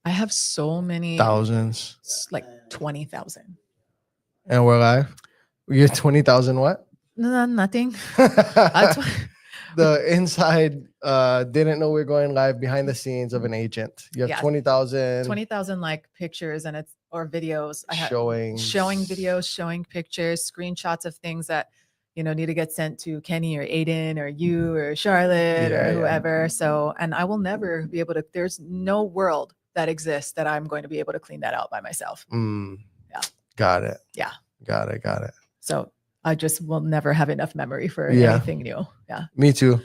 I have so many, Thousands. like 20,000. And we're live. You're 20,000 what? No, nothing. The inside didn't know we are going live behind the scenes of an agent. You have 20,000. 20,000 like pictures and it's or videos. I have showing videos, showing pictures, screenshots of things that need to get sent to Kenny or Aiden or you or Charlotte or whoever. So, and I will never be able to. There's no world that exists that I'm going to be able to clean that out by myself. Yeah. Got it. Yeah. Got it. So I just will never have enough memory for anything new. Yeah. Me too.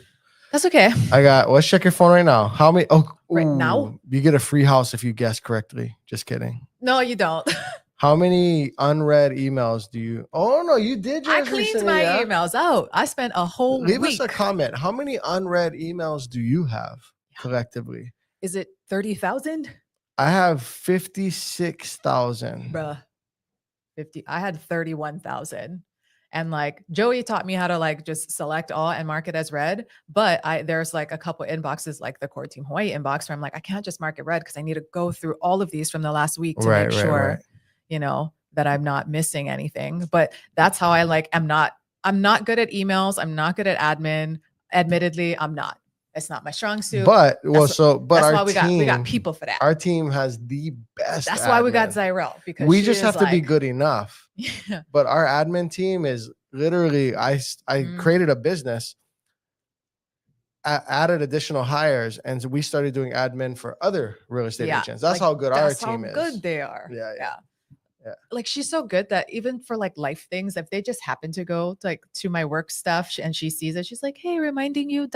That's okay. Let's check your phone right now. How many? Right now? You get a free house if you guess correctly. Just kidding. No, you don't. How many unread emails do you? Oh no, you did. I cleaned my emails out. I spent a whole week. Leave us a comment. How many unread emails do you have collectively? Is it 30,000? I have 56,000. Bruh. 50. I had 31,000. And like Joey taught me how to like just select all and mark it as read. But there's like a couple inboxes like the Core Team Hawaii inbox where I'm like, I can't just mark it read because I need to go through all of these from the last week to make sure, that I'm not missing anything. But that's how I I'm not good at emails. I'm not good at admin. Admittedly, I'm not. It's not my strong suit. But that's why we got people for that. Our team has the best. That's why we got Zyrel, because we just have to be good enough. Yeah. But our admin team is literally, I created a business, added additional hires, and so we started doing admin for other real estate agents. That's how good our team is. Good they are. Yeah. Like she's so good that even for like life things, if they just happen to go to my work stuff and she sees it, she's like, hey, reminding you,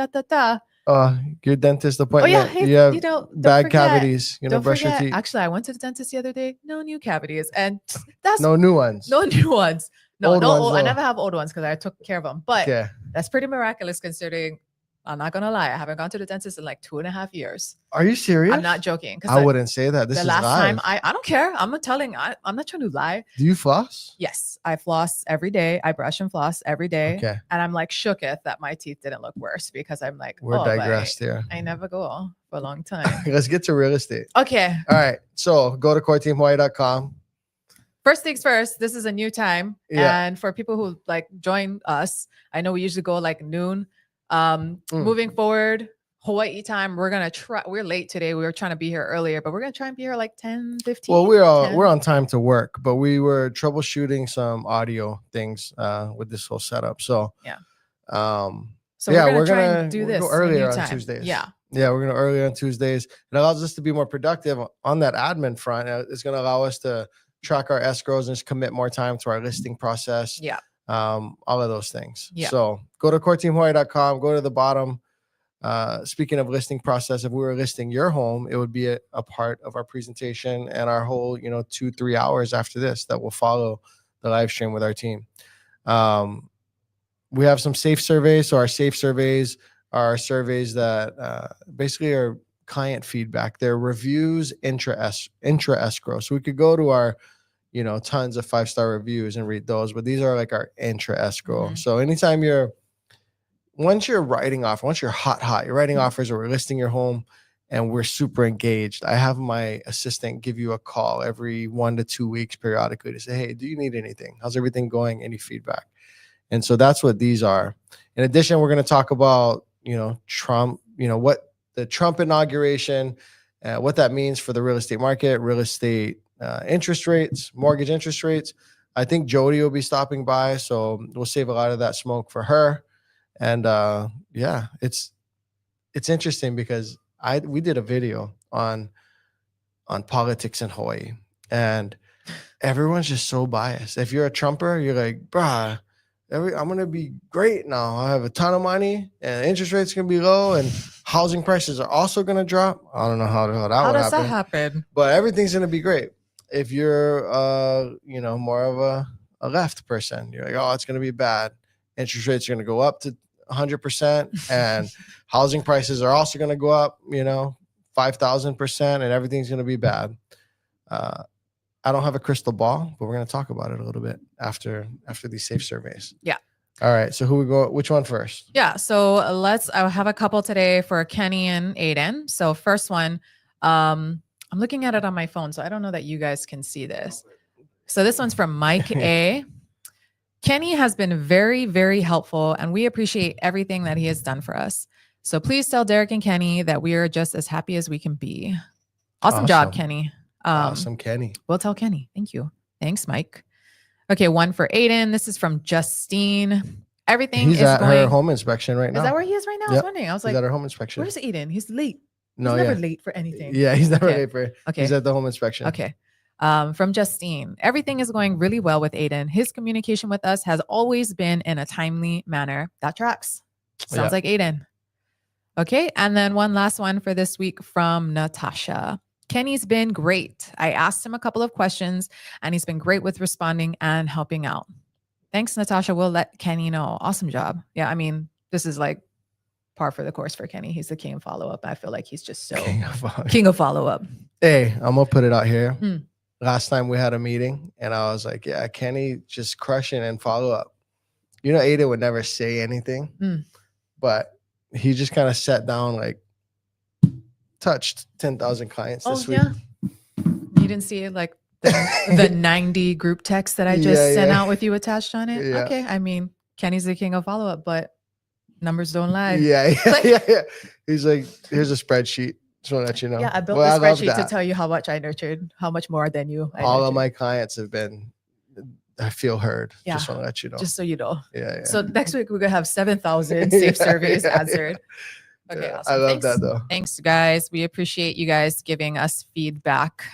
your dentist appointment. Oh yeah, hey, you have bad cavities. Brush your teeth. Actually, I went to the dentist the other day. No new cavities, and that's no new ones. No new ones. No, old ones, I never have old ones because I took care of them. But that's pretty miraculous considering. I'm not gonna lie. I haven't gone to the dentist in like 2.5 years. Are you serious? I'm not joking. I wouldn't say that. This the is last live. time I don't care. I'm not telling. I'm not trying to lie. Do you floss? Yes, I floss every day. I brush and floss every day. Okay. And I'm like shooketh that my teeth didn't look worse because I'm like, we're digressed here. I never go for a long time. Let's get to real estate. Okay. All right. So go to coreteamhawaii.com. First things first, this is a new time. Yeah. And for people who join us, I know we usually go noon. Moving forward, Hawaii time, we're late today. We were trying to be here earlier, but we're going to try and be here 10, 15. Well, we're on time to work, but we were troubleshooting some audio things with this whole setup. So, we're going to do this earlier on Tuesdays. Yeah, we're going to earlier on Tuesdays. It allows us to be more productive on that admin front. It's going to allow us to track our escrows and just commit more time to our listing process. Yeah. All of those things. Yeah. So go to coreteamhawaii.com, go to the bottom. Speaking of listing process, if we were listing your home, it would be a part of our presentation and our whole, 2-3 hours after this that will follow the live stream with our team. We have some safe surveys. So our safe surveys are surveys that basically are client feedback. They're reviews, intra escrow. So we could go to our tons of 5-star reviews and read those, but these are our intra escrow. Mm-hmm. So anytime once you're writing offers, you're writing offers or we're listing your home and we're super engaged. I have my assistant give you a call every 1 to 2 weeks periodically to say, hey, do you need anything? How's everything going? Any feedback? And so that's what these are. In addition, we're going to talk about, Trump, what the Trump inauguration, what that means for the real estate market, real estate interest rates, mortgage interest rates. I think Jody will be stopping by, so we'll save a lot of that smoke for her. And it's interesting because we did a video on politics in Hawaii, and everyone's just so biased. If you're a Trumper, you're like, bruh, I'm gonna be great now. I have a ton of money, and interest rates gonna be low, and housing prices are also gonna drop. I don't know how does that happen, but everything's gonna be great. If you're more of a left person, you're like, oh, it's gonna be bad. Interest rates are gonna go up to 100%, and housing prices are also gonna go up, 5,000%, and everything's gonna be bad. I don't have a crystal ball, but we're gonna talk about it a little bit after these safe surveys. Yeah. All right. So which one first? Yeah. So I have a couple today for Kenny and Aiden. So first one, I'm looking at it on my phone, so I don't know that you guys can see this. So this one's from Mike A. Kenny has been very, very helpful, and we appreciate everything that he has done for us. So please tell Derek and Kenny that we are just as happy as we can be. Awesome job, Kenny. Awesome, Kenny. We'll tell Kenny. Thank you. Thanks, Mike. Okay, one for Aiden. This is from Justine. Everything He's is at going. her home inspection right now. Is that where he is right now? I was wondering. I was He's like, at her home inspection. where's Aiden? He's late. No, He's never late for anything. Yeah, he's never Okay. late for it. Okay. He's at the home inspection. Okay. From Justine, everything is going really well with Aiden. His communication with us has always been in a timely manner. That tracks. Sounds like Aiden. Okay. And then one last one for this week from Natasha. Kenny's been great. I asked him a couple of questions and he's been great with responding and helping out. Thanks, Natasha. We'll let Kenny know. Awesome job. Yeah. I mean, this is like par for the course for Kenny. He's the king of follow-up. I feel like he's just so king of follow-up. Hey, I'm going to put it out here. Last time we had a meeting and I was like, yeah, Kenny just crushing and follow up. You know, Aiden would never say anything, but he just kind of sat down, like touched 10,000 clients this week. Yeah. You didn't see like the 90 group text that I just sent out with you attached on it? Yeah. Okay. I mean, Kenny's the king of follow-up, but numbers don't lie. Yeah. He's like, here's a spreadsheet. Just want to let you know. Yeah, I built a spreadsheet to tell you how much I nurtured, how much more than you. All of my clients have been, I feel heard. Yeah. Just want to let you know. Just so you know. Yeah. So next week we're going to have 7,000 safe surveys answered. Okay, awesome. I love that though. Thanks, guys. We appreciate you guys giving us feedback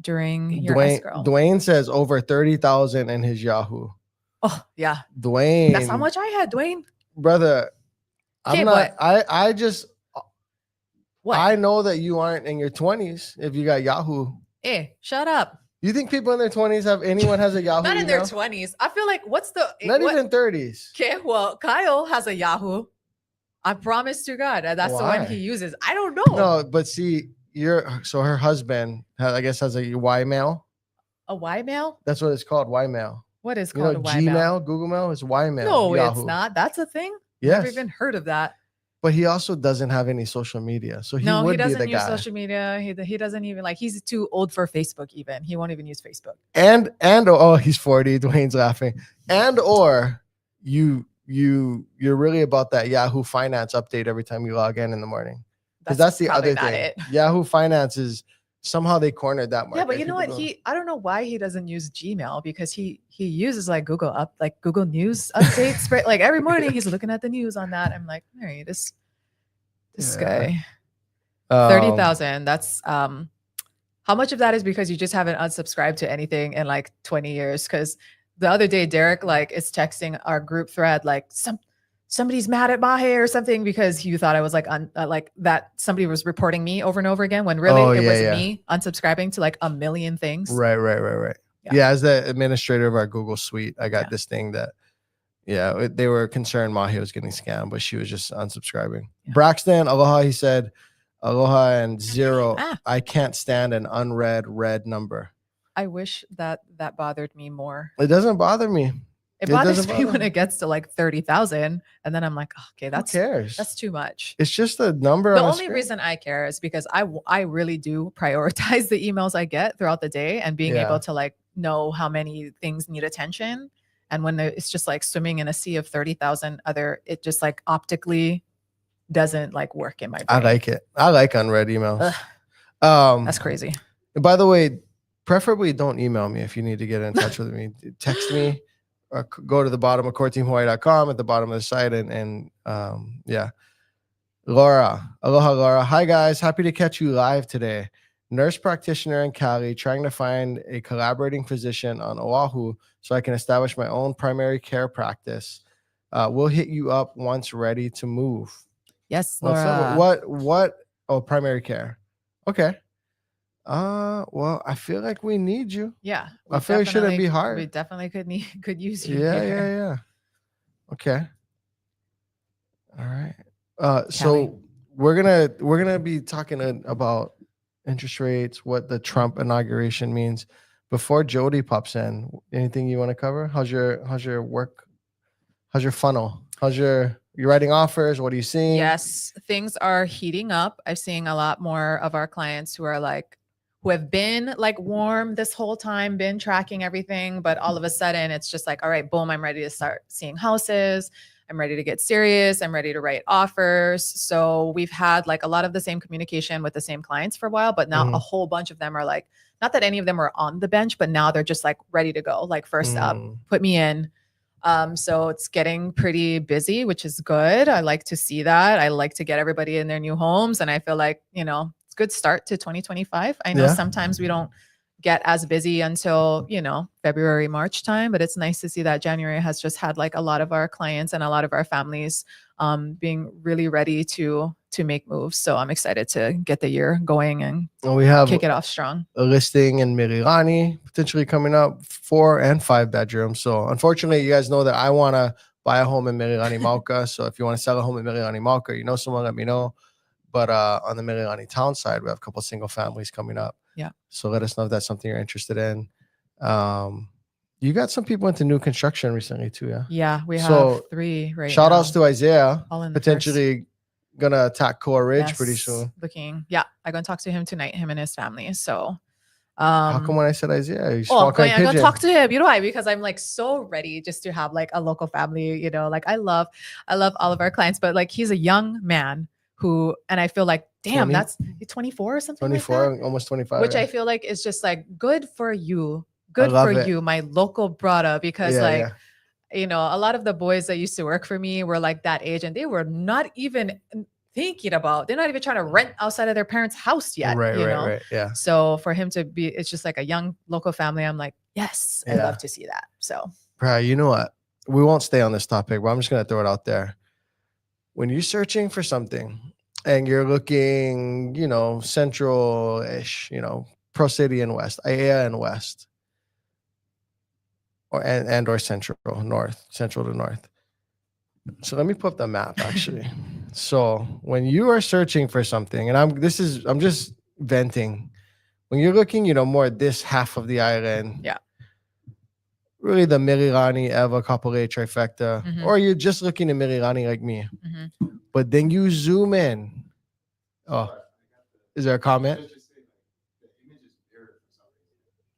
during your escrow. Dwayne says over 30,000 in his Yahoo. Oh, yeah. Dwayne. That's how much I had, Dwayne. Brother, I'm not, I just, what? I know that you aren't in your 20s if you got Yahoo. Hey, shut up. You think people in their 20s anyone has a Yahoo? Not in their 20s. I feel like even 30s. Okay, well, Kyle has a Yahoo. I promise to God. That's the one he uses. I don't know. No, but see, her husband, I guess, has a Y mail. A Y mail? That's what it's called, Y mail. What is called a Y Gmail, mail? Google Mail is Y mail. No, Yahoo. it's not. That's a thing. Yes. Never even heard of that. But he also doesn't have any social media. So he doesn't be the use guy. social media. He doesn't even he's too old for Facebook even. He won't even use Facebook. And he's 40. Dwayne's laughing. And or you're really about that Yahoo Finance update every time you log in the morning. Because that's the other thing. Yahoo Finance is somehow they cornered that market. Yeah, but you know what? I don't know why he doesn't use Gmail because he uses Google News updates. Right? Like every morning he's looking at the news on that. I'm like, all right, this guy. 30,000. That's how much of that is because you just haven't unsubscribed to anything in 20 years? Because the other day Derek is texting our group thread somebody's mad at Mahe or something because you thought I was that somebody was reporting me over and over again when really it was me unsubscribing to a million things. Right. Yeah, as the administrator of our Google suite, I got this thing that, they were concerned Mahe was getting scammed, but she was just unsubscribing. Yeah. Braxton, aloha, he said, aloha and 0. I can't stand an unread red number. I wish that bothered me more. It doesn't bother me. It bothers me when it gets to 30,000, and then I'm like, okay, who cares? That's too much. It's just a number. The only reason I care is because I really do prioritize the emails I get throughout the day and being able to know how many things need attention. And when it's just swimming in a sea of 30,000 it just optically doesn't work in my brain. I like it. I like unread emails. That's crazy. By the way, preferably don't email me if you need to get in touch with me. Text me. Or go to the bottom of coreteamhawaii.com at the bottom of the site and Laura, aloha Laura. Hi guys, happy to catch you live today. Nurse practitioner in Cali, trying to find a collaborating physician on Oahu so I can establish my own primary care practice. We'll hit you up once ready to move. Yes, Laura. What? Oh, primary care. Okay. Well, I feel like we need you. Yeah. I feel like it shouldn't be hard. We definitely could use you. Yeah. Okay. All right. So we're gonna be talking about interest rates, what the Trump inauguration means. Before Jody pops in, anything you want to cover? How's your work? How's your funnel? How's your You writing offers? What are you seeing? Yes, things are heating up. I'm seeing a lot more of our clients who are like, who have been like warm this whole time, been tracking everything, but all of a sudden it's just like, all right, boom, I'm ready to start seeing houses. I'm ready to get serious. I'm ready to write offers. So we've had like a lot of the same communication with the same clients for a while, but now a whole bunch of them are like, not that any of them are on the bench, but now they're just like ready to go. Like first up, put me in. So it's getting pretty busy, which is good. I like to see that. I like to get everybody in their new homes. And I feel like, it's a good start to 2025. I know sometimes we don't get as busy until, February, March time, but it's nice to see that January has just had like a lot of our clients and a lot of our families being really ready to make moves. So I'm excited to get the year going and we have kick it off strong. A listing in Mirirani potentially coming up, 4 and 5 bedrooms. So unfortunately, you guys know that I want to buy a home in Mirirani Mauka. So if you want to sell a home in Mirirani Mauka, someone, let me know. But on the Mirirani town side, we have a couple of single families coming up. Yeah. So let us know if that's something you're interested in. You got some people into new construction recently too, yeah? Yeah, we have 3 right now. Shout outs to Isaiah, all in the potentially gonna attack Koa Ridge pretty soon. I'm gonna talk to him tonight, him and his family. So how come when I said Isaiah, I'm gonna talk to him, why? Because I'm like so ready just to have like a local family, like I love all of our clients, but like he's a young man who, and I feel like, damn, 20? that's 24 or something 24, like that? almost 25, which I feel like is just like good for you, my local brother, because a lot of the boys that used to work for me were like that age and they were not even thinking about, they're not even trying to rent outside of their parents' house yet. Right. Yeah. So for him to be, it's just like a young local family. I'm like, yes, I love to see that. So, Bro, you know what? We won't stay on this topic, but I'm just going to throw it out there. When you're searching for something and you're looking, central-ish, Pro City and West, Aiea and West, or central to north. So let me put up the map actually. So when you are searching for something, and I'm just venting. When you're looking, more at this half of the island, really the Mirirani, Eva, Kapolei trifecta, or you're just looking at Mirirani like me. But then you zoom in. Oh, is there a comment?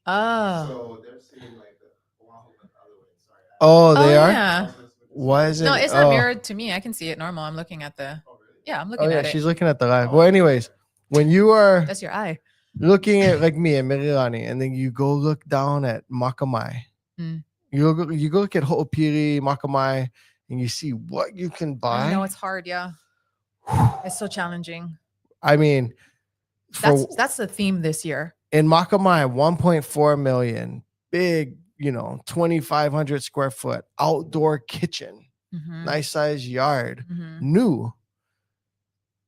Oh. So they're seeing like the Oahu but the other way. Sorry. Oh, they are? Yeah. Why is it? No, it's not mirrored to me. I can see it normal. I'm looking at the. Yeah, I'm looking at it. She's looking at the live. Well, anyways, when you are That's your eye. looking at like me at Mirirani, and then you go look down at Makamai. You go look at Ho'opiri, Makamai, and you see what you can buy. I know it's hard. Yeah. It's so challenging. I mean, that's the theme this year. In Makamai, 1.4 million, big, 2,500 square foot outdoor kitchen, nice size yard, new.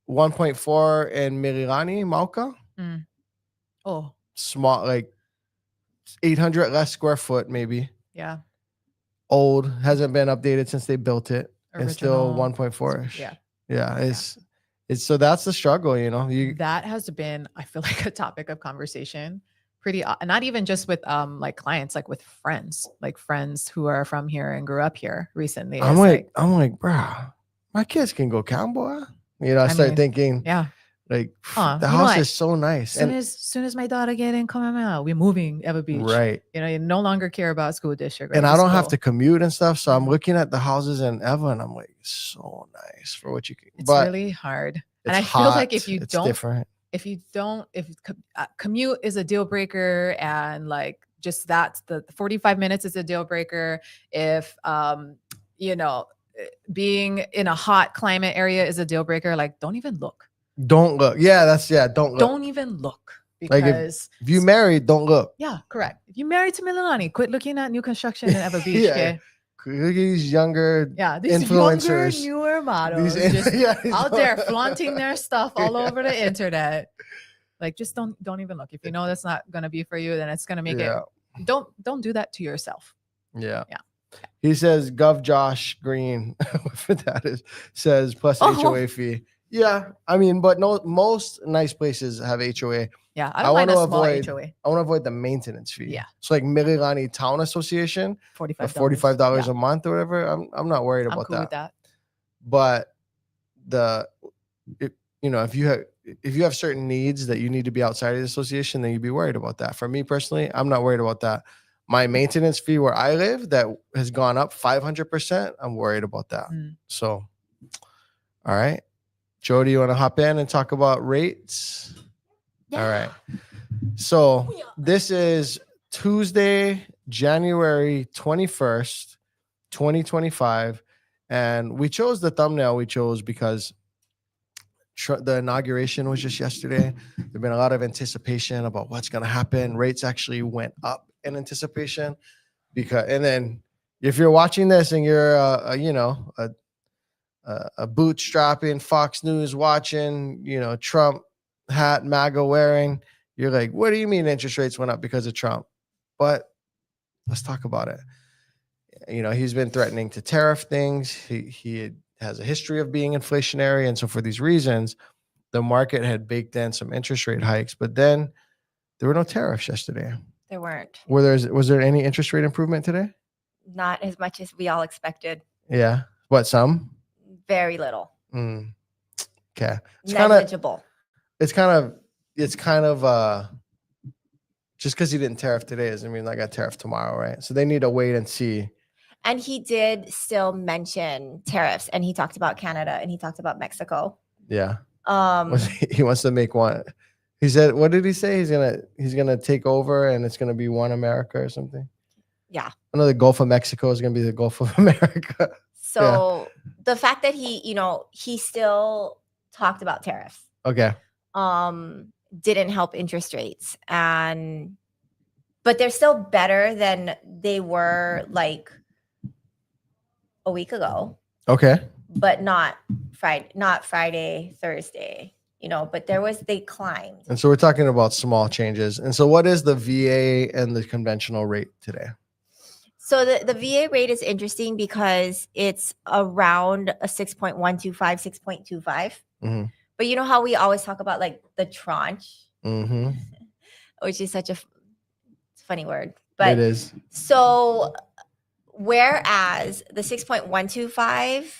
1.4 in Mirirani, Mauka. Oh, small, like 800 less square foot, maybe. Yeah. Old, hasn't been updated since they built it, and still Original. 1.4ish. Yeah. It's so that's the struggle, that has been, I feel like, a topic of conversation pretty, not even just with like clients, like with friends who are from here and grew up here recently. I'm like, bro, my kids can go cowboy. I started thinking, like the house is so nice. Soon as my daughter get in, come out, we're moving Ever Beach. Right. You no longer care about school district. And I don't have to commute and stuff. So I'm looking at the houses in Eva and I'm like, so nice for what you can. It's really hard. And I feel like if commute is a deal breaker, and like just that's the 45 minutes is a deal breaker. If, being in a hot climate area is a deal breaker, like don't even look. Don't look. Yeah, don't look. Don't even look. Because like if you married, don't look. Yeah, correct. If you married to Mililani, quit looking at new construction in Ever Beach. Okay? These younger these influencers, younger, newer models out there flaunting their stuff all over the internet. Like just don't even look. If you know that's not gonna be for you, then it's gonna make it. Don't do that to yourself. Yeah. He says Gov Josh Green for that says plus HOA fee. Yeah, I mean, but no, most nice places have HOA. Yeah, I don't mind a small HOA. I want to avoid the maintenance fee. Yeah. So like Mirirani Town Association, $45 a month or whatever. I'm not worried about cool that. With that. but if you have certain needs that you need to be outside of the association, then you'd be worried about that. For me personally, I'm not worried about that. My maintenance fee where I live that has gone up 500%. I'm worried about that. So, all right. Joe, do you want to hop in and talk about rates? Yeah. All right. So this is Tuesday, January 21st, 2025. And we chose the thumbnail because the inauguration was just yesterday. There's been a lot of anticipation about what's going to happen. Rates actually went up in anticipation and then if you're watching this and you're a bootstrapping Fox News watching, Trump hat, MAGA wearing, you're like, what do you mean interest rates went up because of Trump? But let's talk about it. He's been threatening to tariff things. He has a history of being inflationary. And so for these reasons, the market had baked in some interest rate hikes, but then there were no tariffs yesterday. There weren't. Was there any interest rate improvement today? Not as much as we all expected. Yeah. What, some? Very little. Okay. Negligible. It's kind of just because he didn't tariff today doesn't mean I got tariff tomorrow, right? So they need to wait and see. And he did still mention tariffs, and he talked about Canada, and he talked about Mexico. Yeah. He wants to make one. He said, what did he say? He's gonna take over, and it's gonna be one America or something. Yeah. I know the Gulf of Mexico is gonna be the Gulf of America. So the fact that he still talked about tariffs. Okay. Didn't help interest rates, but they're still better than they were like a week ago. Okay. But not Friday, Thursday, but they climbed. And so we're talking about small changes. And so what is the VA and the conventional rate today? So the VA rate is interesting because it's around a 6.125, 6.25. Mm-hmm. But you know how we always talk about like the tranche, mm-hmm. which is such a funny word. But it is. So whereas the 6.125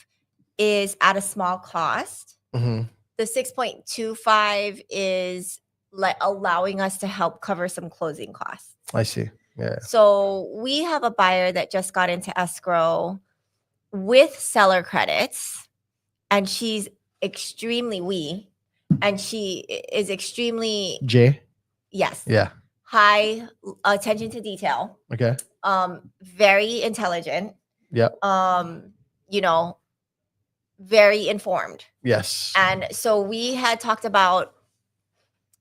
is at a small cost, mm-hmm. the 6.25 is like allowing us to help cover some closing costs. I see. Yeah. So we have a buyer that just got into escrow with seller credits, and she's extremely J. Yes. Yeah. High attention to detail. Okay. Very intelligent. Yep. Very informed. Yes. And so we had talked about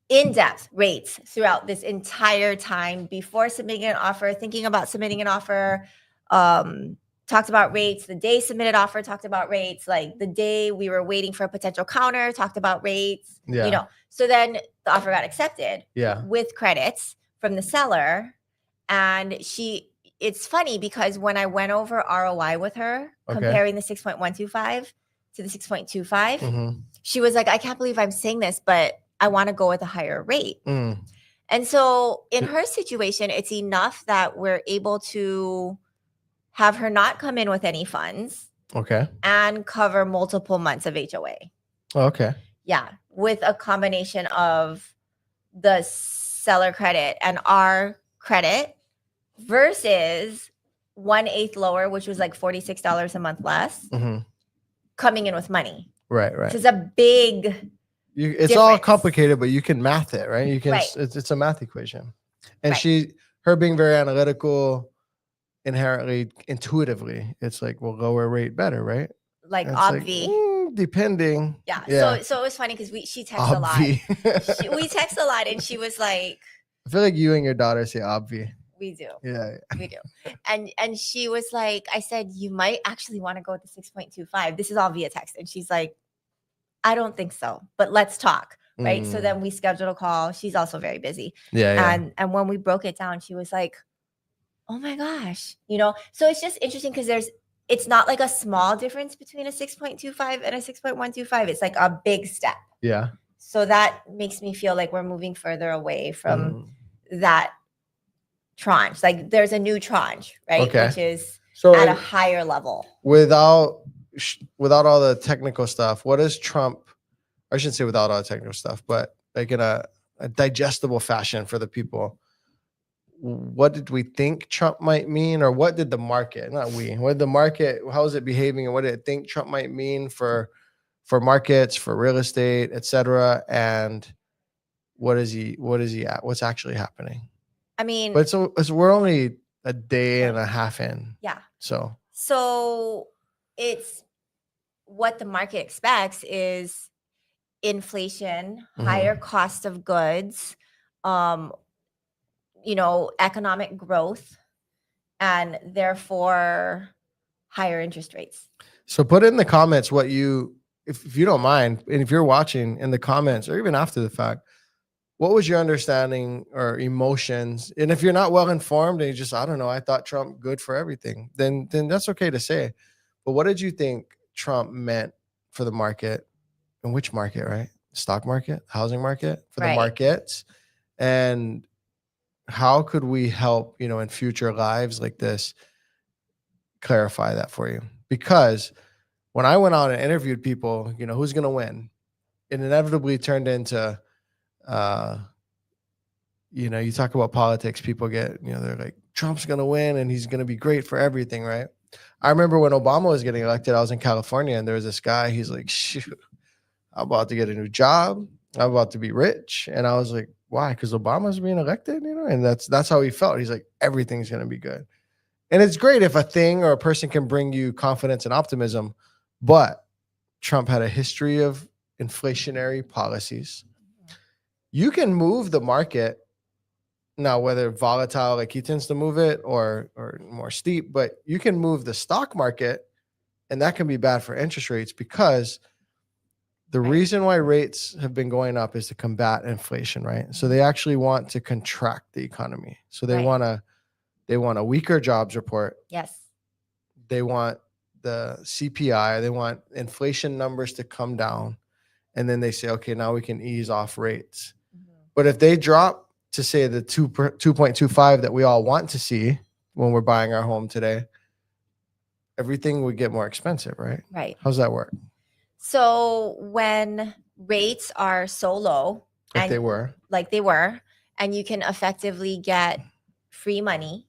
in-depth rates throughout this entire time before submitting an offer, thinking about submitting an offer, talked about rates, the day submitted offer, talked about rates, like the day we were waiting for a potential counter, talked about rates, so then the offer got accepted with credits from the seller. And it's funny because when I went over ROI with her, comparing the 6.125 to the 6.25, mm-hmm. she was like, I can't believe I'm saying this, but I want to go with a higher rate. Mm. And so in her situation, it's enough that we're able to have her not come in with any funds. Okay. And cover multiple months of HOA. Okay. Yeah. With a combination of the seller credit and our credit versus 1/8 lower, which was like $46 a month less, mm-hmm. coming in with money. Right. This is a big it's difference. all complicated, but you can math it, right? You can. Right. It's a math equation, and her being very analytical, inherently, intuitively, it's like, well, lower rate better, right? Like obvi. Depending. Yeah. So it was funny because she texts a lot. We text a lot, and she was like, I feel like you and your daughter say obvi. We do. Yeah. We do. And she was like, I said, you might actually want to go with the 6.25. This is all via text. And she's like, I don't think so, but let's talk. Right. So then we scheduled a call. She's also very busy. Yeah. And when we broke it down, she was like, oh my gosh, so it's just interesting because it's not like a small difference between a 6.25 and a 6.125. It's like a big step. Yeah. So that makes me feel like we're moving further away from that tranche. Like there's a new tranche, right? Okay. Which is at a higher level. Without without all the technical stuff, what does Trump, I shouldn't say without all the technical stuff, but like in a digestible fashion for the people, what did we think Trump might mean, or what did the market, not we, what did the market, how is it behaving, and what did it think Trump might mean for markets, for real estate, etc. And what is he at? What's actually happening? I mean, But we're only a day and a half in. yeah. So It's what the market expects is inflation, higher cost of goods, economic growth, and therefore higher interest rates. So put in the comments what you, if you don't mind, and if you're watching in the comments or even after the fact, what was your understanding or emotions? And if you're not well informed and you just, I don't know, I thought Trump good for everything, then that's okay to say. But what did you think Trump meant for the market? And which market, right? Stock market, housing market, for the markets. And how could we help, in future lives like this, clarify that for you? Because when I went out and interviewed people, who's going to win, it inevitably turned into, you talk about politics, people get, they're like, Trump's going to win and he's going to be great for everything, right? I remember when Obama was getting elected, I was in California and there was this guy, he's like, shoot, I'm about to get a new job. I'm about to be rich. And I was like, why? Because Obama's being elected, and that's how he felt. He's like, everything's going to be good. And it's great if a thing or a person can bring you confidence and optimism, but Trump had a history of inflationary policies. You can move the market now, whether volatile, like he tends to move it, or more steep, but you can move the stock market, and that can be bad for interest rates, because the reason why rates have been going up is to combat inflation, right? So they actually want to contract the economy. So they want a weaker jobs report. Yes. They want the CPI, they want inflation numbers to come down. And then they say, okay, now we can ease off rates. But if they drop to say the 2.25 that we all want to see when we're buying our home today, everything would get more expensive, right? Right. How's that work? So when rates are so low, Like they were, and you can effectively get free money,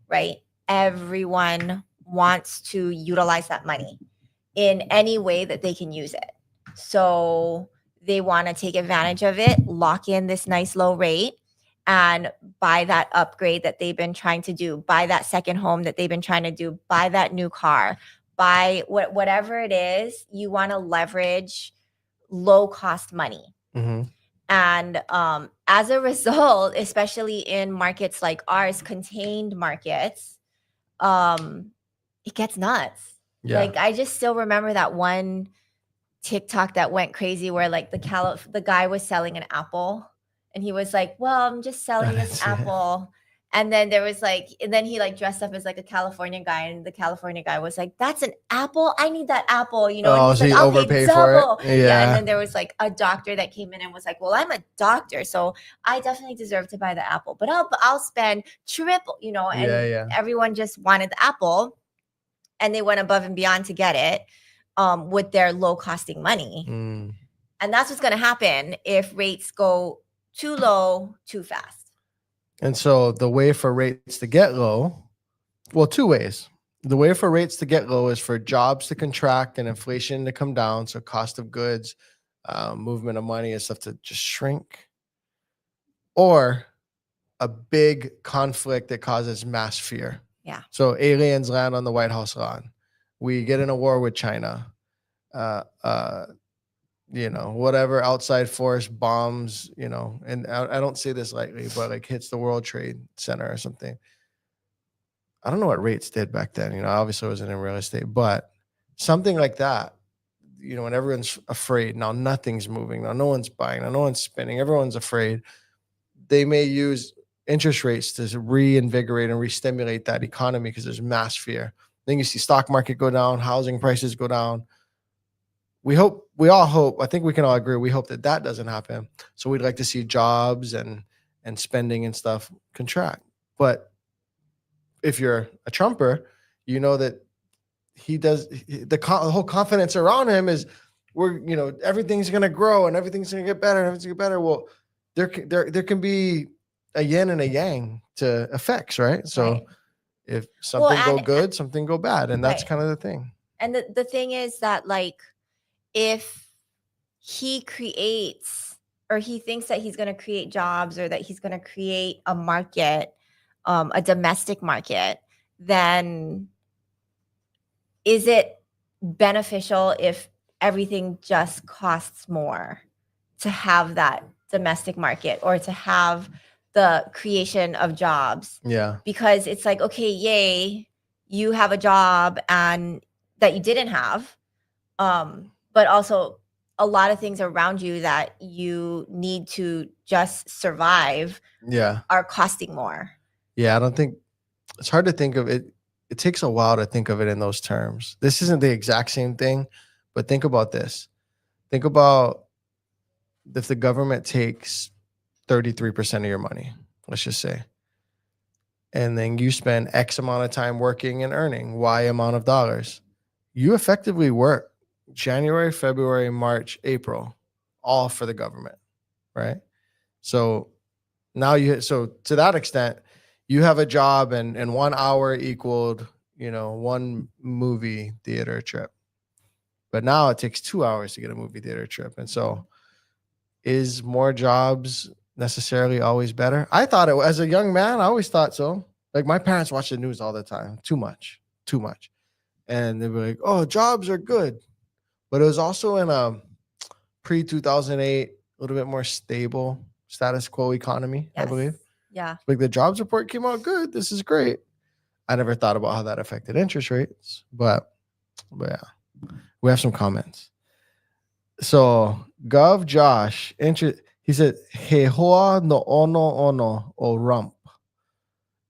right? Everyone wants to utilize that money in any way that they can use it. So they want to take advantage of it, lock in this nice low rate, and buy that upgrade that they've been trying to do, buy that second home that they've been trying to do, buy that new car, buy whatever it is. You want to leverage low cost money. And as a result, especially in markets like ours, contained markets, it gets nuts. Yeah. Like I just still remember that one TikTok that went crazy where like the guy was selling an apple and he was like, well, I'm just selling this apple. And then there was and then he dressed up as like a California guy, and the California guy was like, that's an apple. I need that apple, and so he's he like, I'll pay overpaid double. for it. Yeah. And then there was like a doctor that came in and was like, well, I'm a doctor, so I definitely deserve to buy the apple, but I'll spend triple, and everyone just wanted the apple, and they went above and beyond to get it with their low costing money. And that's what's going to happen if rates go too low, too fast. And so the way for rates to get low, well, two ways. The way for rates to get low is for jobs to contract and inflation to come down. So cost of goods, movement of money and stuff to just shrink. Or a big conflict that causes mass fear. Yeah. So aliens land on the White House lawn. We get in a war with China. Whatever outside force bombs, and I don't say this lightly, but hits the World Trade Center or something. I don't know what rates did back then. Obviously I wasn't in real estate, but something like that, when everyone's afraid, now nothing's moving, now no one's buying, now no one's spending, everyone's afraid. They may use interest rates to reinvigorate and re-stimulate that economy because there's mass fear. Then you see stock market go down, housing prices go down. We all hope, I think we can all agree, we hope that doesn't happen. So we'd like to see jobs and spending and stuff contract. But if you're a Trumper, you know that the whole confidence around him is everything's going to grow and everything's going to get better and everything's going to get better. Well, there can be a yin and a yang to effects, right? So Right. if something go and- good, something go bad, and that's Right. kind of the thing. And the thing is that, like, if he creates, or he thinks that he's going to create jobs, or that he's going to create a market, a domestic market, then is it beneficial if everything just costs more to have that domestic market, or to have the creation of jobs? Yeah. Because it's like, okay, yay, you have a job and that you didn't have, but also a lot of things around you that you need to just survive Yeah. are costing more. Yeah. I don't think it's hard to think of it. It takes a while to think of it in those terms. This isn't the exact same thing, but think about this. Think about if the government takes 33% of your money, let's just say, and then you spend X amount of time working and earning Y amount of dollars. You effectively work January, February, March, April, all for the government, right? So now so to that extent, you have a job and 1 hour equaled, one movie theater trip. But now it takes 2 hours to get a movie theater trip. And so is more jobs necessarily always better? I thought as a young man, I always thought so. Like, my parents watch the news all the time. Too much. And they were like, oh, jobs are good. But it was also in a pre-2008, a little bit more stable status quo economy, I Yes. believe. Yeah. Like, the jobs report came out good. This is great. I never thought about how that affected interest rates, but yeah, we have some comments. So Gov Josh, he said, he hoa no ono o rump.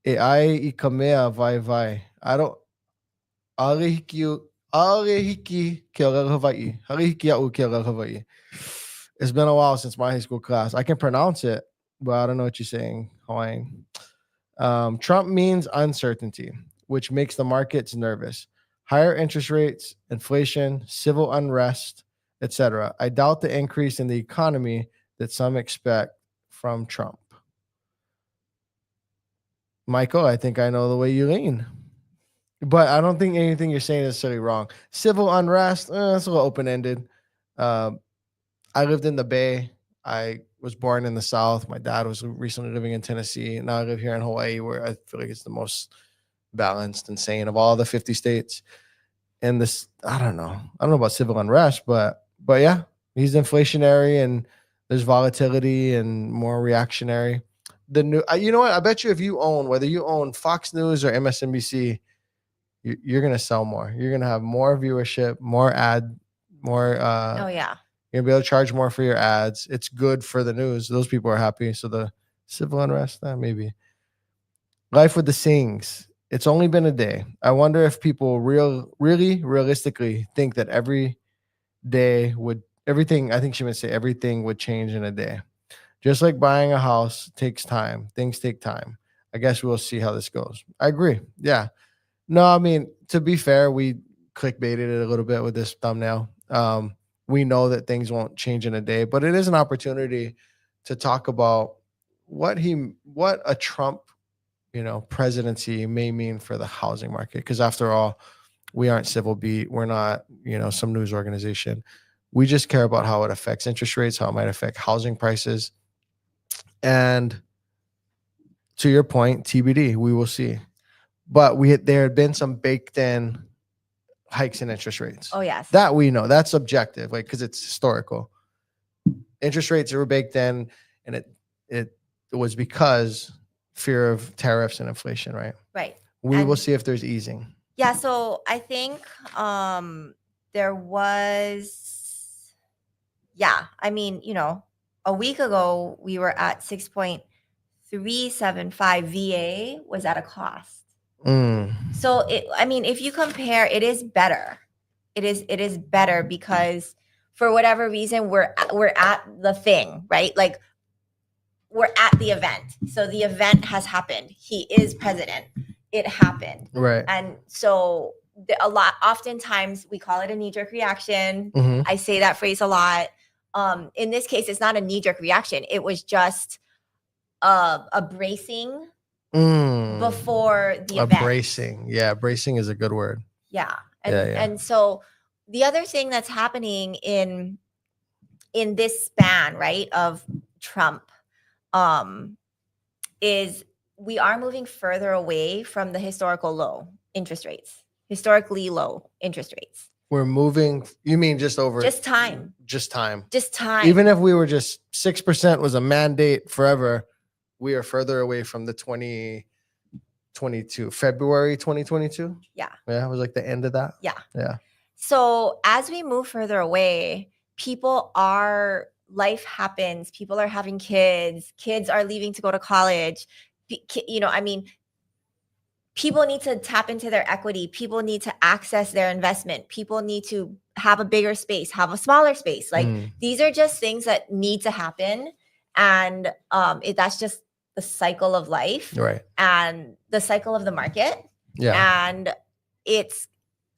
E ai I kamea vai. I don't arihiki ke Hawaii. Arihiki au ke Hawaii. It's been a while since my high school class. I can pronounce it, but I don't know what you're saying, Hawaiian. Trump means uncertainty, which makes the markets nervous. Higher interest rates, inflation, civil unrest, etc. I doubt the increase in the economy that some expect from Trump. Michael, I think I know the way you lean, but I don't think anything you're saying is necessarily wrong. Civil unrest, it's a little open-ended. I lived in the Bay. I was born in the South. My dad was recently living in Tennessee. Now I live here in Hawaii, where I feel like it's the most balanced and sane of all the 50 states. And this, I don't know about civil unrest, but yeah, he's inflationary and there's volatility and more reactionary. The new, you know what? I bet you if you own, whether you own Fox News or MSNBC, you're gonna sell more. You're gonna have more viewership, more. Oh yeah. You're gonna be able to charge more for your ads. It's good for the news. Those people are happy. So the civil unrest, maybe. Life with the Sings. It's only been a day. I wonder if people really realistically think that everything, I think she meant to say everything would change in a day. Just like buying a house takes time. Things take time. I guess we'll see how this goes. I agree. Yeah. No, I mean, to be fair, we clickbaited it a little bit with this thumbnail. We know that things won't change in a day, but it is an opportunity to talk about what a Trump, presidency may mean for the housing market. Because after all, we aren't Civil Beat. We're not, some news organization. We just care about how it affects interest rates, how it might affect housing prices. And to your point, TBD, we will see. But there had been some baked in hikes in interest rates. Oh yes. That we know. That's subjective, because it's historical. Interest rates were baked in, and it was because fear of tariffs and inflation, right? Right. We will see if there's easing. Yeah, so I think there was, I mean, a week ago we were at 6.375 VA was at a cost. So if you compare, it is better. It is better because for whatever reason we're at the thing, right? Like, we're at the event. So the event has happened. He is president. It happened. Right. And so oftentimes we call it a knee-jerk reaction. Mhm. I say that phrase a lot. In this case, it's not a knee-jerk reaction. It was just a bracing before the A event. bracing. Yeah, bracing is a good word. Yeah. Yeah. And so the other thing that's happening in this span, right, of Trump, is we are moving further away from the historically low interest rates. We're moving. You mean just over? Just time. Just time. Even Even if we were just 6% was a mandate forever, we are further away from the 2022, February 2022. Yeah. Yeah, it was like the end of that. Yeah. Yeah. So as we move further away, life happens. People are having kids. Kids are leaving to go to college. People need to tap into their equity. People need to access their investment. People need to have a bigger space, have a smaller space. Like these are just things that need to happen. And that's just the cycle of life, Right. and the cycle of the market. Yeah. And it's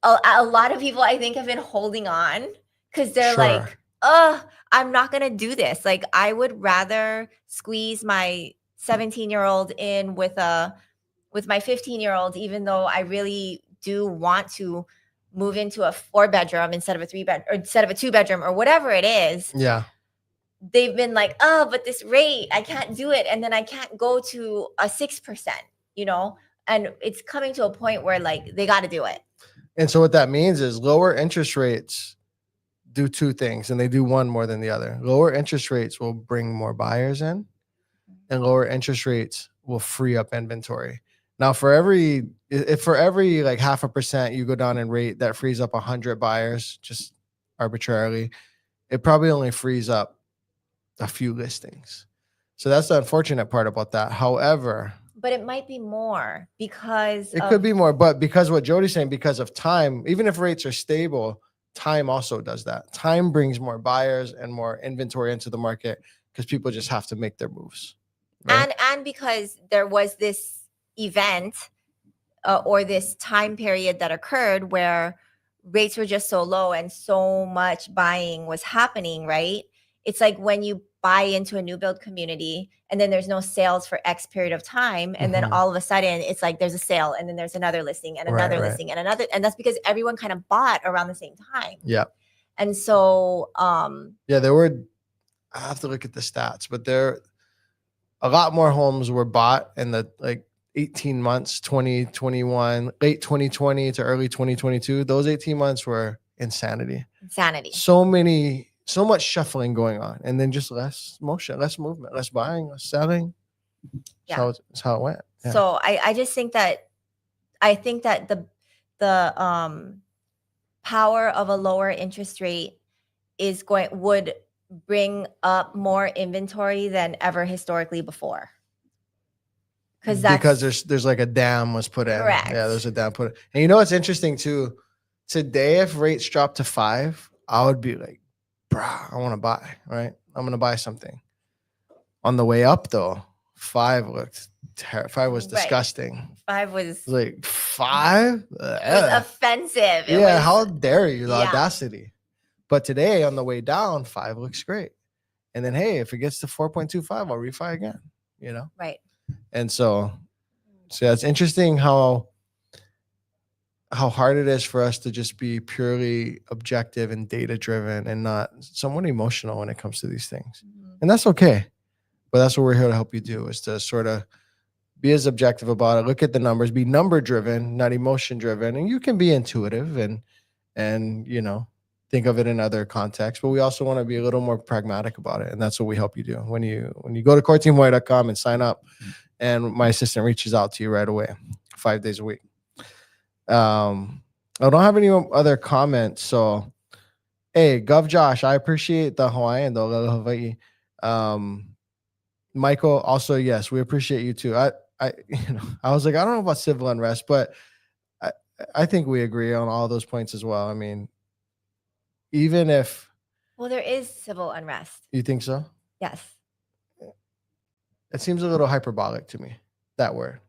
a lot of people, I think, have been holding on because they're like, I'm not going to do this. Like, I would rather squeeze my 17-year-old in with my 15-year-old, even though I really do want to move into a 4-bedroom instead of a 3-bedroom, or instead of a 2-bedroom, or whatever it is. Yeah. They've been like, oh, but this rate, I can't do it. And then I can't go to a 6%, and it's coming to a point where like they got to do it. And so what that means is lower interest rates do two things, and they do one more than the other. Lower interest rates will bring more buyers in, and lower interest rates will free up inventory. Now, for every like 0.5% you go down in rate, that frees up 100 buyers just arbitrarily. It probably only frees up a few listings. So that's the unfortunate part about that. However, but it might be more because it could be more, but because what Jody's saying, because of time, even if rates are stable, time also does that. Time brings more buyers and more inventory into the market because people just have to make their moves. Right? And because there was this event or this time period that occurred where rates were just so low and so much buying was happening, right? It's like when you buy into a new build community and then there's no sales for X period of time. And then all of a sudden it's like there's a sale and then there's another listing and another listing and another. And that's because everyone kind of bought around the same time. Yeah. And so, there were, I have to look at the stats, but a lot more homes were bought in the 18 months, 2021, late 2020 to early 2022. Those 18 months were insanity. So much shuffling going on, and then just less motion, less movement, less buying, less selling. Yeah. That's how it went. Yeah. So I just think that the power of a lower interest rate would bring up more inventory than ever historically before. Because there's like a dam was put in. Correct. Yeah, there's a dam put in. And what's interesting too? Today, if rates drop to 5, I would be like, bruh, I want to buy, right? I'm going to buy something. On the way up though, 5 looked terrible. 5 was disgusting. 5 was like 5? It was offensive. How dare you, the audacity. But today on the way down, 5 looks great. And then, hey, if it gets to 4.25, I'll refi again, Right. And so it's interesting how hard it is for us to just be purely objective and data driven and not somewhat emotional when it comes to these things. And that's okay. But that's what we're here to help you do, is to sort of be as objective about it. Look at the numbers, be number driven, not emotion driven. And you can be intuitive and think of it in other contexts, but we also want to be a little more pragmatic about it. And that's what we help you do. When you go to coreteamhawaii.com and sign up, and my assistant reaches out to you right away, 5 days a week. I don't have any other comments. So, hey, Gov Josh, I appreciate the Hawaiian though. Hawaii. Michael, also, yes, we appreciate you too. I was like, I don't know about civil unrest, but I think we agree on all those points as well. I mean, even if. Well, there is civil unrest. You think so? Yes. It seems a little hyperbolic to me, that word.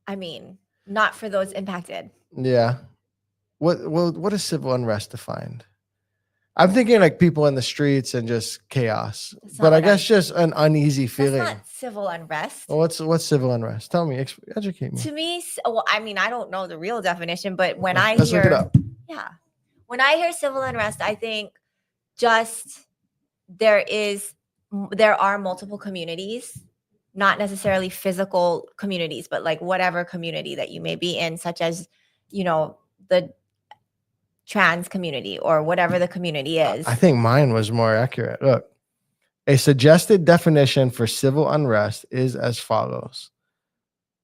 I mean, not for those impacted. Yeah. What is civil unrest defined? I'm thinking like people in the streets and just chaos, That's but not I what guess just an uneasy That's feeling. not civil unrest. Well, what's civil unrest? Tell me, educate me. To me, well, I mean, I don't know the real definition, but when Okay, I let's look it hear, up. yeah, when I hear civil unrest, I think just there are multiple communities, not necessarily physical communities, but like whatever community that you may be in, such as, the trans community or whatever the community is. I think mine was more accurate. Look, a suggested definition for civil unrest is as follows: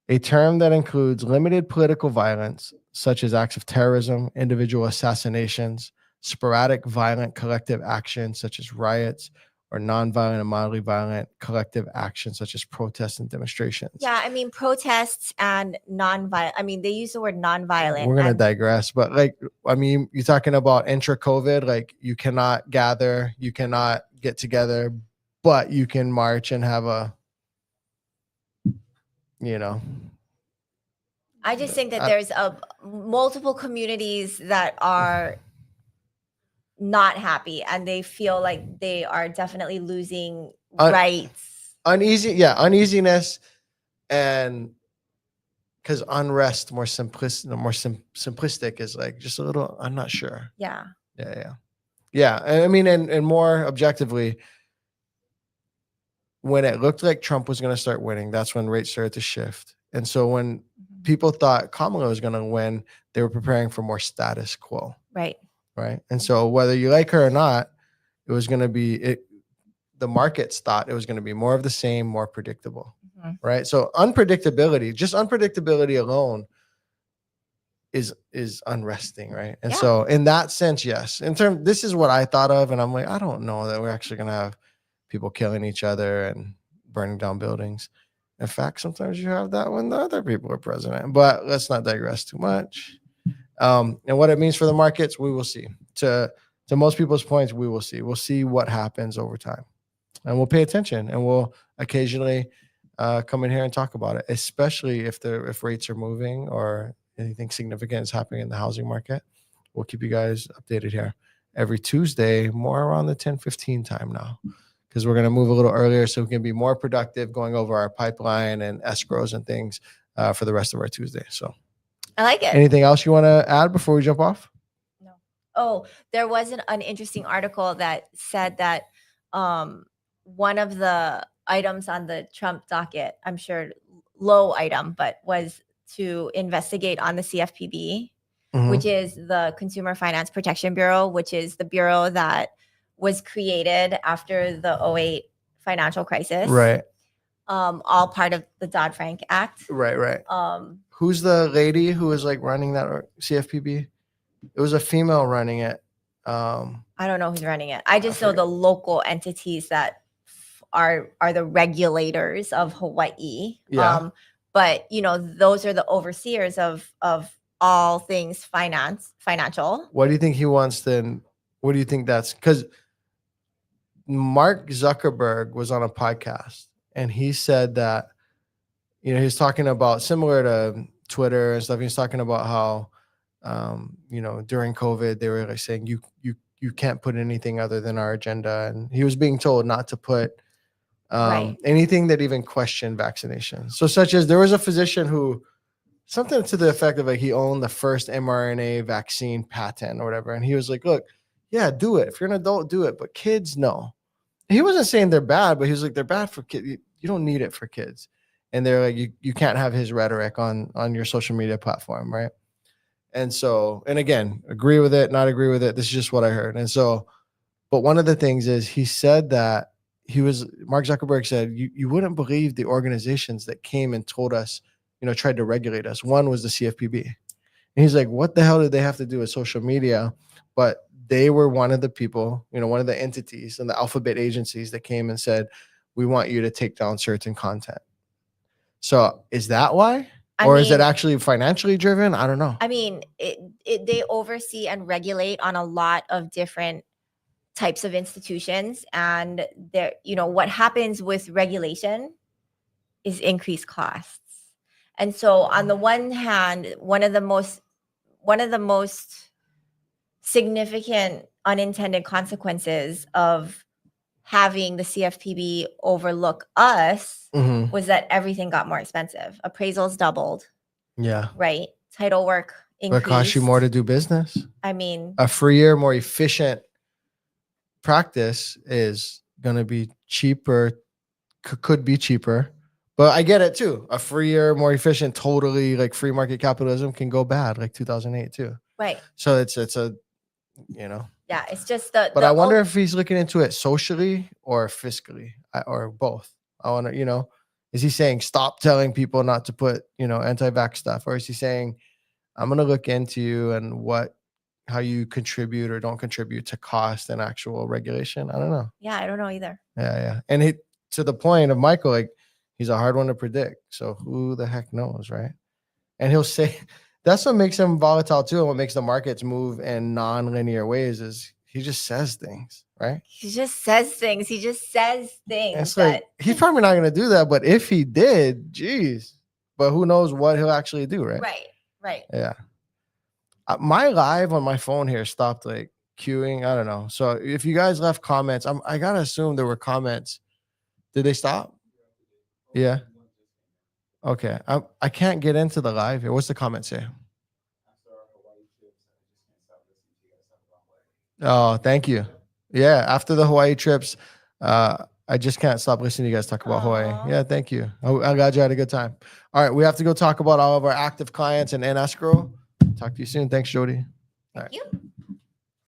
a term that includes limited political violence, such as acts of terrorism, individual assassinations, sporadic violent collective action, such as riots, or nonviolent and mildly violent collective action, such as protests and demonstrations. Yeah, I mean, protests and nonviolent. I mean, they use the word nonviolent. We're going to and- digress, but like, I mean, you're talking about intra-COVID, like you cannot gather, you cannot get together, but you can march and have a, I just think that I- there's multiple communities that are not happy and they feel like they are definitely losing rights. uneasiness, and because unrest more simplistic is like just a little, I'm not sure. Yeah. Yeah. I mean, and more objectively, when it looked like Trump was going to start winning, that's when rates started to shift. And so when people thought Kamala was going to win, they were preparing for more status quo. Right. And so whether you like her or not, it was going to be the markets thought it was going to be more of the same, more predictable. Right. So unpredictability alone is unresting. Right. And so in that sense, yes, this is what I thought of. And I'm like, I don't know that we're actually going to have people killing each other and burning down buildings. In fact, sometimes you have that when the other people are president, but let's not digress too much. And what it means for the markets, we will see. To most people's points, we will see. We'll see what happens over time, and we'll pay attention, and we'll occasionally come in here and talk about it, especially if rates are moving or anything significant is happening in the housing market. We'll keep you guys updated here every Tuesday, more around the 10:15 time now, because we're going to move a little earlier so we can be more productive going over our pipeline and escrows and things for the rest of our Tuesday. So I like it. anything else you want to add before we jump off? No. Oh, there was an interesting article that said that one of the items on the Trump docket, I'm sure low item, but was to investigate on the CFPB, which is the Consumer Finance Protection Bureau, which is the bureau that was created after the 2008 financial crisis. Right. All part of the Dodd-Frank Act. Right. Who's the lady who was like running that CFPB? It was a female running it. I don't know who's running it. I just know the local entities that are the regulators of Hawaii. Yeah. But those are the overseers of all things financial. What do you think he wants then? What do you think that's because Mark Zuckerberg was on a podcast and he said that, he's talking about similar to Twitter and stuff. He's talking about how, during COVID, they were like saying, you can't put anything other than our agenda. And he was being told not to put anything that even questioned vaccination. So such as there was a physician who something to the effect of like, he owned the first mRNA vaccine patent or whatever. And he was like, look, yeah, do it. If you're an adult, do it. But kids, no. He wasn't saying they're bad, but he was like, they're bad for kids. You don't need it for kids. And they're like, you can't have his rhetoric on your social media platform. Right. And so, and again, agree with it, not agree with it. This is just what I heard. And so, but one of the things is he said that Mark Zuckerberg said, you wouldn't believe the organizations that came and told us, tried to regulate us. One was the CFPB. And he's like, what the hell did they have to do with social media? But they were one of the people, one of the entities and the alphabet agencies that came and said, we want you to take down certain content. So is that why? Is it actually financially driven? I don't know. I mean, they oversee and regulate on a lot of different types of institutions. And there, what happens with regulation is increased costs. And so on the one hand, one of the most one of the most significant unintended consequences of having the CFPB overlook us Mhm. was that everything got more expensive. Appraisals doubled, Yeah. right? Title work But increased. it costs you more to do business. I mean, A freer, more efficient practice is going to be cheaper, could be cheaper. But I get it too. A freer, more efficient, totally like free market capitalism can go bad, like 2008 too. right. So it's a, you know. Yeah, it's just the. But I wonder if he's looking into it socially or fiscally or both. I want to, is he saying stop telling people not to put, anti-vax stuff, or is he saying I'm going to look into you and how you contribute or don't contribute to cost and actual regulation? I don't know. Yeah, I don't know either. Yeah. And to the point of Michael, like he's a hard one to predict. So who the heck knows, right? And he'll say that's what makes him volatile too. And what makes the markets move in non-linear ways is he just says things, right? He just says things. And it's like he's probably not going to do that, but if he did, geez. But who knows what he'll actually do, right? Right. Yeah. My live on my phone here stopped like queuing. I don't know. So if you guys left comments, I gotta assume there were comments. Did they stop? Yeah. Okay. I can't get into the live here. What's the comment say? Oh, thank you. Yeah. After the Hawaii trips, I just can't stop listening to you guys talk about Hawaii. Aw. Yeah. Thank you. I'm glad you had a good time. All right. We have to go talk about all of our active clients and in escrow. Talk to you soon. Thanks, Jody. Thank you.